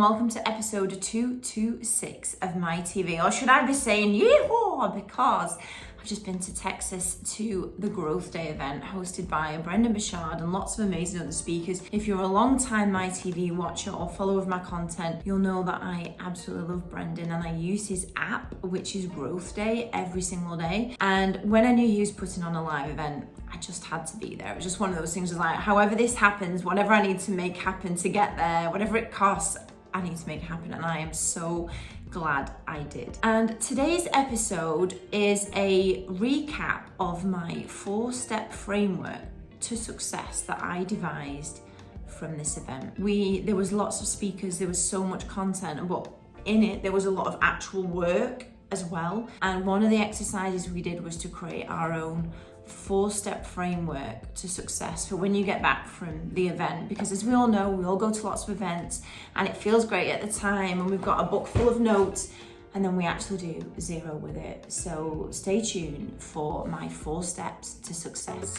welcome to episode 226 of MiTV. Or should I be saying yeehaw, because I've just been to Texas to the Growth Day event hosted by Brendon Burchard and lots of amazing other speakers. If you're a long-time MiTV watcher or follower of my content, you'll know that I absolutely love Brendon and I use his app, which is Growth Day, every single day. And when I knew he was putting on a live event, I just had to be there. It was just one of those things, was like, however this happens, whatever I need to make happen to get there, whatever it costs, I need to make it happen, and I am so glad I did. And today's episode is a recap of my 4-step framework to success that I devised from this event. There was lots of speakers, there was so much content, but in it there was a lot of actual work as well. And one of the exercises we did was to create our own 4-step framework to success for when you get back from the event, because as we all know, we all go to lots of events and it feels great at the time and we've got a book full of notes and then we actually do zero with it. So stay tuned for my 4 steps to success.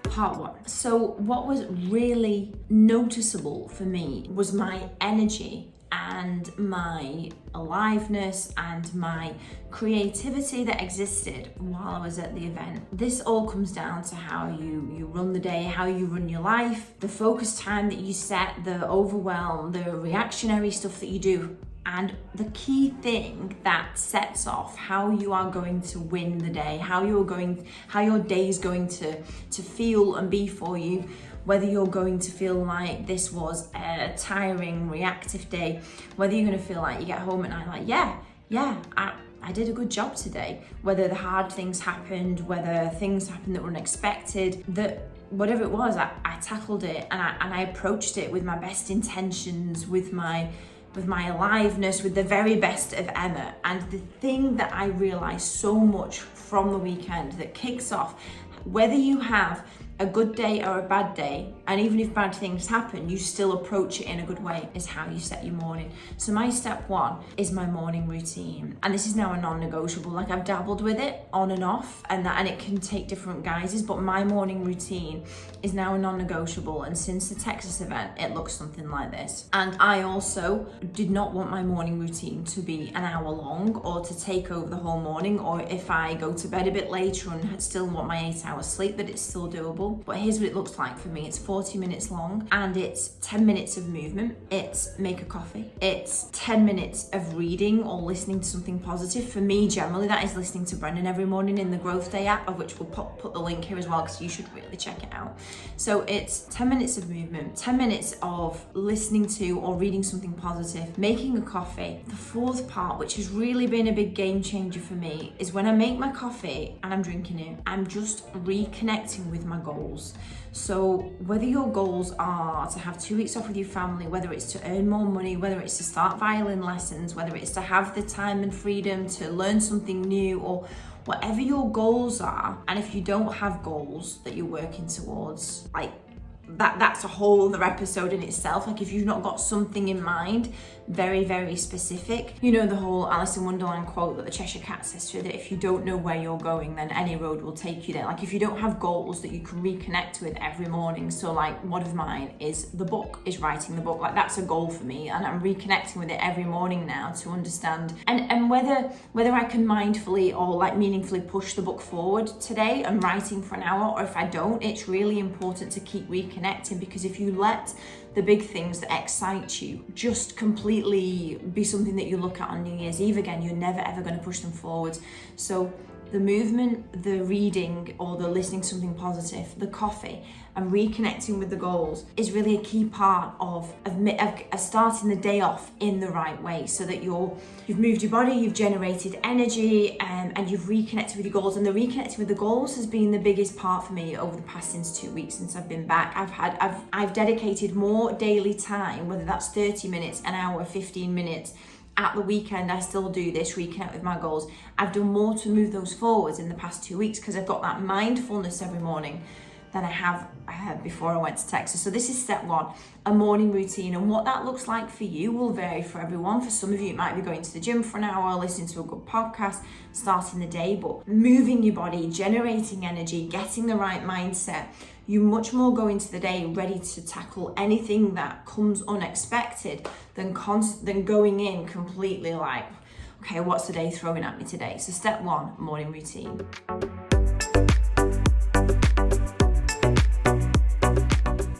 Part 1. So what was really noticeable for me was my energy and my aliveness and my creativity that existed while I was at the event. This all comes down to how you run the day, how you run your life, the focus time that you set, the overwhelm, the reactionary stuff that you do. And the key thing that sets off how you are going to win the day, how your day is going to feel and be for you, whether you're going to feel like this was a tiring, reactive day, whether you're going to feel like you get home at night like, I did a good job today, whether the hard things happened, whether things happened that were unexpected, that whatever it was, I tackled it and I approached it with my best intentions, with my aliveness, with the very best of Emma. And the thing that I realized so much from the weekend that kicks off, whether you have a good day or a bad day, and even if bad things happen, you still approach it in a good way, is how you set your morning. So my step 1 is my morning routine. And this is now a non-negotiable. Like, I've dabbled with it on and off, and it can take different guises, but my morning routine is now a non-negotiable. And since the Texas event, it looks something like this. And I also did not want my morning routine to be an hour long or to take over the whole morning, or if I go to bed a bit later and still want my 8 hours sleep, that it's still doable. But here's what it looks like for me. It's 40 minutes long and it's 10 minutes of movement. It's make a coffee. It's 10 minutes of reading or listening to something positive. For me, generally, that is listening to Brendon every morning in the Growth Day app, of which we'll put the link here as well, because you should really check it out. So it's 10 minutes of movement, 10 minutes of listening to or reading something positive, making a coffee. The 4th part, which has really been a big game changer for me, is when I make my coffee and I'm drinking it, I'm just reconnecting with my goals. So whether your goals are to have 2 weeks off with your family, whether it's to earn more money, whether it's to start violin lessons, whether it's to have the time and freedom to learn something new, or whatever your goals are, and if you don't have goals that you're working towards, like that's a whole other episode in itself. Like, if you've not got something in mind, very, very specific, you know, the whole Alice in Wonderland quote that the Cheshire Cat says to her, that if you don't know where you're going, then any road will take you there. Like, if you don't have goals that you can reconnect with every morning. So like, one of mine is the book, is writing the book. Like, that's a goal for me, and I'm reconnecting with it every morning now to understand and whether I can mindfully or like meaningfully push the book forward today and writing for an hour, or if I don't, it's really important to keep reconnecting, because if you let the big things that excite you just completely be something that you look at on New Year's Eve again, you're never ever going to push them forward. So the movement, the reading or the listening to something positive, the coffee, and reconnecting with the goals is really a key part of starting the day off in the right way, so that you've moved your body, you've generated energy, and you've reconnected with your goals. And the reconnecting with the goals has been the biggest part for me over the past 2 weeks since I've been back. I've dedicated more daily time, whether that's 30 minutes, an hour, 15 minutes. At the weekend, I still do this, reconnect with my goals. I've done more to move those forwards in the past 2 weeks, because I've got that mindfulness every morning than I have before I went to Texas. So this is step one, a morning routine. And what that looks like for you will vary for everyone. For some of you, it might be going to the gym for an hour, listening to a good podcast, starting the day, but moving your body, generating energy, getting the right mindset. You much more go into the day ready to tackle anything that comes unexpected than going in completely like, okay, what's the day throwing at me today? So step one, morning routine.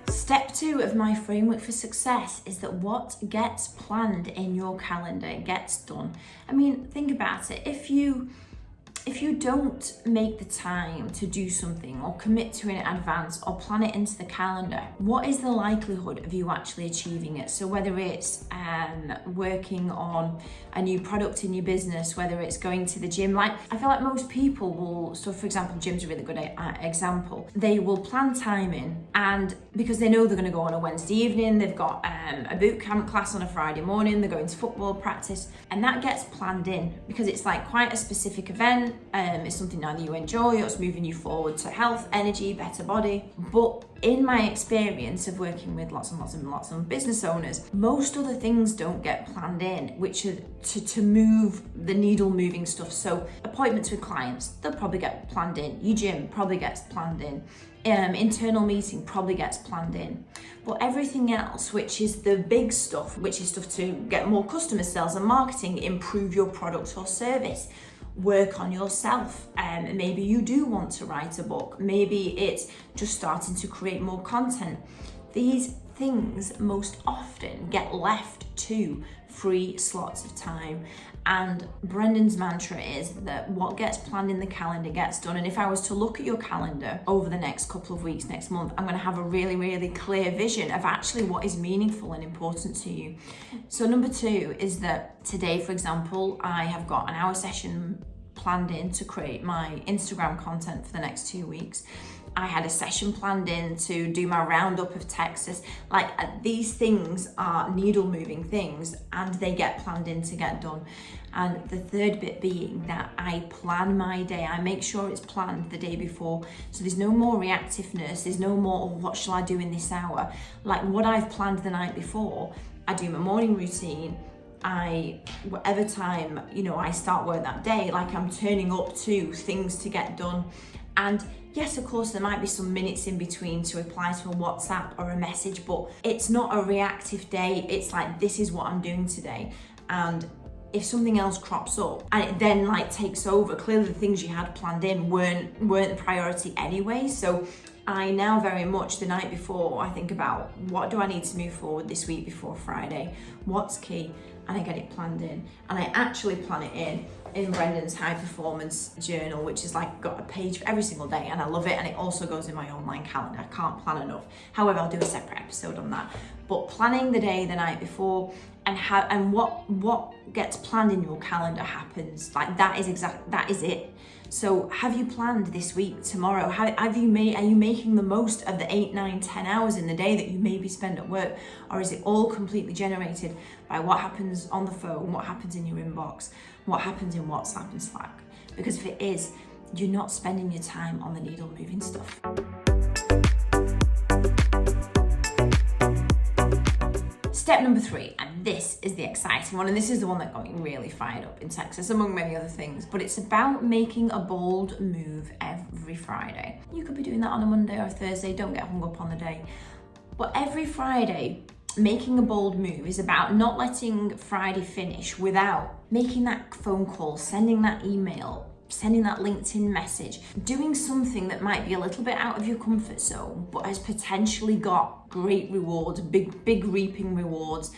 Step two of my framework for success is that what gets planned in your calendar gets done. I mean, think about it. If you don't make the time to do something or commit to it in advance or plan it into the calendar, what is the likelihood of you actually achieving it? So whether it's working on a new product in your business, whether it's going to the gym, like I feel like most people will, so for example, gym's a really good example. They will plan time in, and because they know they're going to go on a Wednesday evening, they've got a boot camp class on a Friday morning, they're going to football practice, and that gets planned in because it's like quite a specific event. It's something either you enjoy or it's moving you forward to health, energy, better body. But in my experience of working with lots of business owners, most other things don't get planned in, which are to move the needle moving stuff. So appointments with clients, they'll probably get planned in. Your gym probably gets planned in. Internal meeting probably gets planned in. But everything else, which is the big stuff, which is stuff to get more customer sales and marketing, improve your product or service, work on yourself. Maybe you do want to write a book. Maybe it's just starting to create more content. These things most often get left to free slots of time. And Brendon's mantra is that what gets planned in the calendar gets done. And if I was to look at your calendar over the next couple of weeks, next month, I'm going to have a really, really clear vision of actually what is meaningful and important to you. So number two is that today, for example, I have got an hour session planned in to create my Instagram content for the next 2 weeks. I had a session planned in to do my roundup of Texas. Like these things are needle moving things and they get planned in to get done. And the third bit being that I plan my day. I make sure it's planned the day before. So there's no more reactiveness. There's no more, oh, what shall I do in this hour? Like what I've planned the night before, I do my morning routine. Whatever time, I start work that day, like I'm turning up to things to get done. And yes, of course, there might be some minutes in between to reply to a WhatsApp or a message, but it's not a reactive day. It's like, this is what I'm doing today. And if something else crops up and it then takes over, clearly the things you had planned in weren't the priority anyway. So I now very much the night before, I think about what do I need to move forward this week before Friday? What's key? And I get it planned in. And I actually plan it in Brendon's high performance journal, which is got a page for every single day, and I love it. And it also goes in my online calendar. I can't plan enough. However, I'll do a separate episode on that. But planning the day the night before and what gets planned in your calendar happens. That is it. So have you planned this week, tomorrow? Are you making the most of the 8, 9, 10 hours in the day that you maybe spend at work? Or is it all completely generated by what happens on the phone, what happens in your inbox, what happens in WhatsApp and Slack? Because if it is, you're not spending your time on the needle moving stuff. Step number 3, and this is the exciting one, and this is the one that got me really fired up in Texas, among many other things, but it's about making a bold move every Friday. You could be doing that on a Monday or a Thursday, don't get hung up on the day. But every Friday, making a bold move is about not letting Friday finish without making that phone call, sending that email, sending that LinkedIn message, doing something that might be a little bit out of your comfort zone, but has potentially got great rewards, big reaping rewards.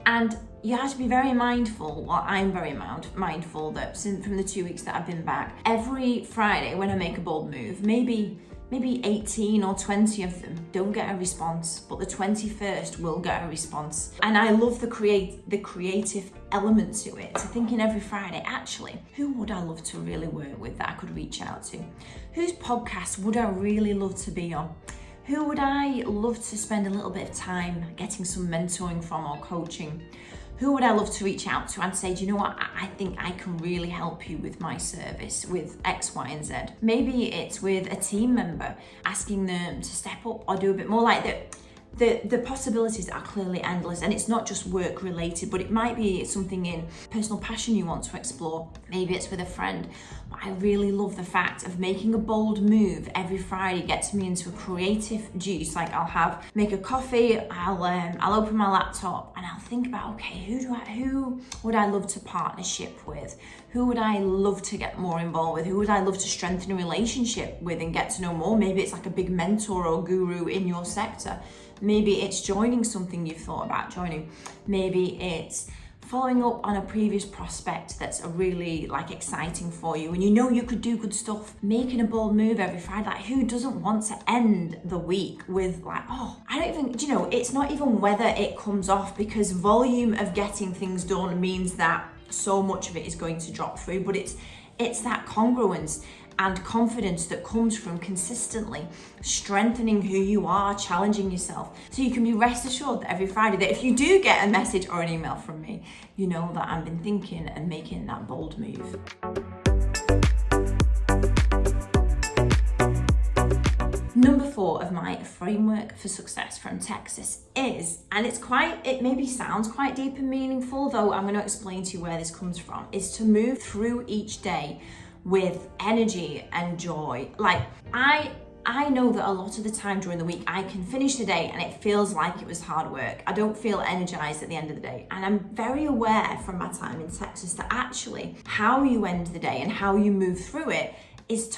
And you have to be very mindful, well, I'm very mindful that from the 2 weeks that I've been back, every Friday when I make a bold move, maybe 18 or 20 of them don't get a response, but the 21st will get a response. And I love the creative element to it, to thinking every Friday, actually, who would I love to really work with that I could reach out to? Whose podcast would I really love to be on? Who would I love to spend a little bit of time getting some mentoring from or coaching? Who would I love to reach out to and say, do you know what, I think I can really help you with my service with X, Y, and Z. Maybe it's with a team member, asking them to step up or do a bit more. Like that. The possibilities are clearly endless, and it's not just work related, but it might be something in personal passion you want to explore. Maybe it's with a friend. But I really love the fact of making a bold move every Friday gets me into a creative juice. Like I'll make a coffee, I'll open my laptop and I'll think about, okay, who would I love to partnership with? Who would I love to get more involved with? Who would I love to strengthen a relationship with and get to know more? Maybe it's like a big mentor or guru in your sector. Maybe it's joining something you've thought about joining. Maybe it's following up on a previous prospect that's a really exciting for you and you know you could do good stuff. Making a bold move every Friday. Like who doesn't want to end the week with it's not even whether it comes off, because volume of getting things done means that so much of it is going to drop through, but it's that congruence and confidence that comes from consistently strengthening who you are, challenging yourself. So you can be rest assured that every Friday that if you do get a message or an email from me, you know that I've been thinking and making that bold move. Number 4 of my framework for success from Texas is, and it maybe sounds quite deep and meaningful, though I'm going to explain to you where this comes from, is to move through each day with energy and joy. Like I know that a lot of the time during the week I can finish the day and it feels like it was hard work. I don't feel energized at the end of the day. And I'm very aware from my time in Texas that actually how you end the day and how you move through it is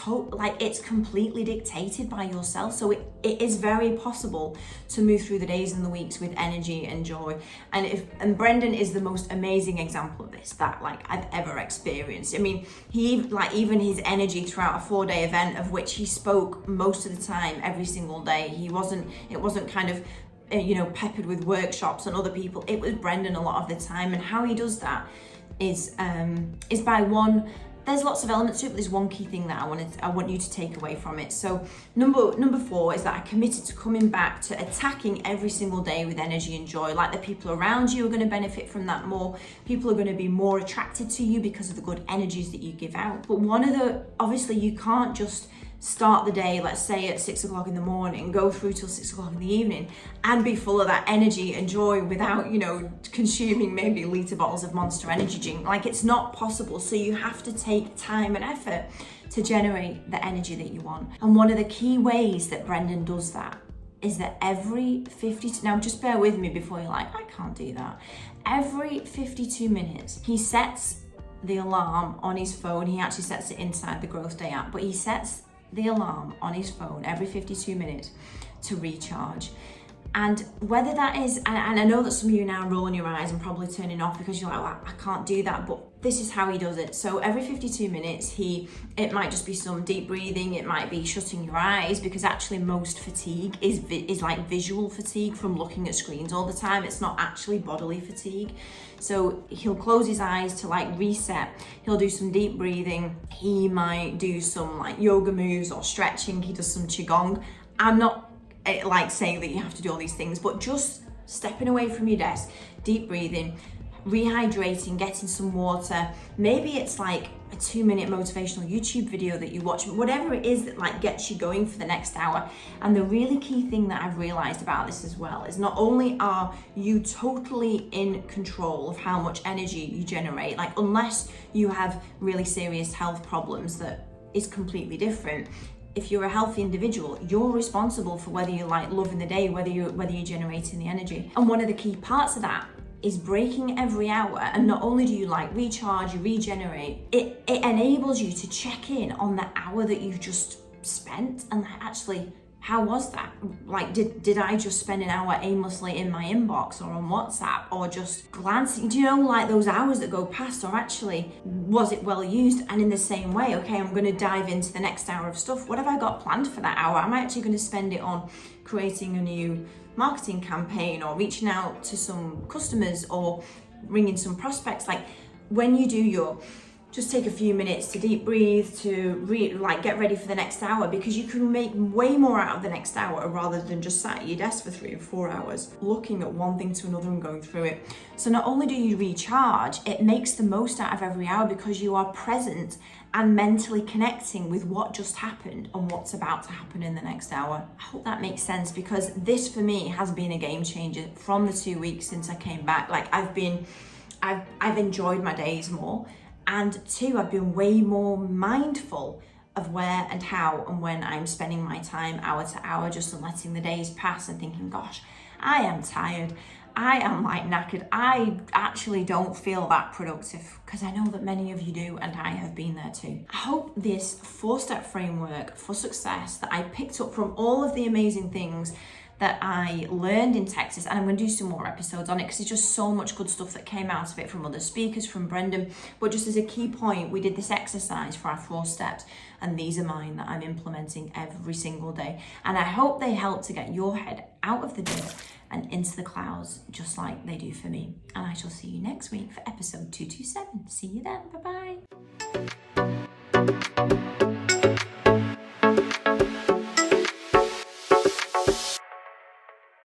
it's completely dictated by yourself. So it is very possible to move through the days and the weeks with energy and joy. And Brendon is the most amazing example of this that I've ever experienced. I mean, he even his energy throughout a 4-day event of which he spoke most of the time every single day. It wasn't kind of peppered with workshops and other people. It was Brendon a lot of the time, and how he does that is by one. There's lots of elements to it, but there's one key thing that I want you to take away from it. So number 4 is that I committed to coming back to attacking every single day with energy and joy. Like the people around you are going to benefit from that more. People are going to be more attracted to you because of the good energies that you give out. But obviously you can't just start the day, let's say at 6 o'clock in the morning, go through till 6 o'clock in the evening and be full of that energy and joy without, consuming maybe liter bottles of Monster Energy drink. It's not possible. So you have to take time and effort to generate the energy that you want. And one of the key ways that Brendon does that is that every 52, now just bear with me before you're like, I can't do that. Every 52 minutes, he sets the alarm on his phone. He actually sets it inside the Growth Day app, but he sets the alarm on his phone every 52 minutes to recharge. And whether that is, and I know that some of you are now rolling your eyes and probably turning off because you're like, well, I can't do that, but this is how he does it. So every 52 minutes, it might just be some deep breathing, it might be shutting your eyes, because actually most fatigue is like visual fatigue from looking at screens all the time. It's not actually bodily fatigue. So he'll close his eyes to reset. He'll do some deep breathing. He might do some yoga moves or stretching. He does some qigong. I'm not saying that you have to do all these things, but just stepping away from your desk, deep breathing, rehydrating, getting some water. Maybe it's a 2-minute motivational YouTube video that you watch, whatever it is that gets you going for the next hour. And the really key thing that I've realized about this as well is not only are you totally in control of how much energy you generate, unless you have really serious health problems, that is completely different. If you're a healthy individual, you're responsible for whether you loving the day, whether you're generating the energy. And one of the key parts of that is breaking every hour. And not only do you recharge, you regenerate, it enables you to check in on the hour that you've just spent and actually, how was that? Did I just spend an hour aimlessly in my inbox or on WhatsApp, or just glancing? Do you know, those hours that go past, or actually, was it well used? And in the same way, okay, I'm going to dive into the next hour of stuff. What have I got planned for that hour? Am I actually going to spend it on creating a new marketing campaign, or reaching out to some customers, or ringing some prospects? When you do your just take a few minutes to deep breathe, to get ready for the next hour, because you can make way more out of the next hour rather than just sat at your desk for 3 or 4 hours looking at one thing to another and going through it. So not only do you recharge, it makes the most out of every hour because you are present and mentally connecting with what just happened and what's about to happen in the next hour. I hope that makes sense, because this for me has been a game changer from the 2 weeks since I came back. Like I've enjoyed my days more. And 2, I've been way more mindful of where and how and when I'm spending my time hour to hour, just letting the days pass and thinking, gosh, I am tired. I am knackered. I actually don't feel that productive, because I know that many of you do, and I have been there too. I hope this 4-step framework for success that I picked up from all of the amazing things that I learned in Texas, and I'm going to do some more episodes on it because there's just so much good stuff that came out of it from other speakers, from Brendon. But just as a key point, we did this exercise for our 4 steps, and these are mine that I'm implementing every single day. And I hope they help to get your head out of the dirt and into the clouds, just like they do for me. And I shall see you next week for episode 227. See you then. Bye-bye.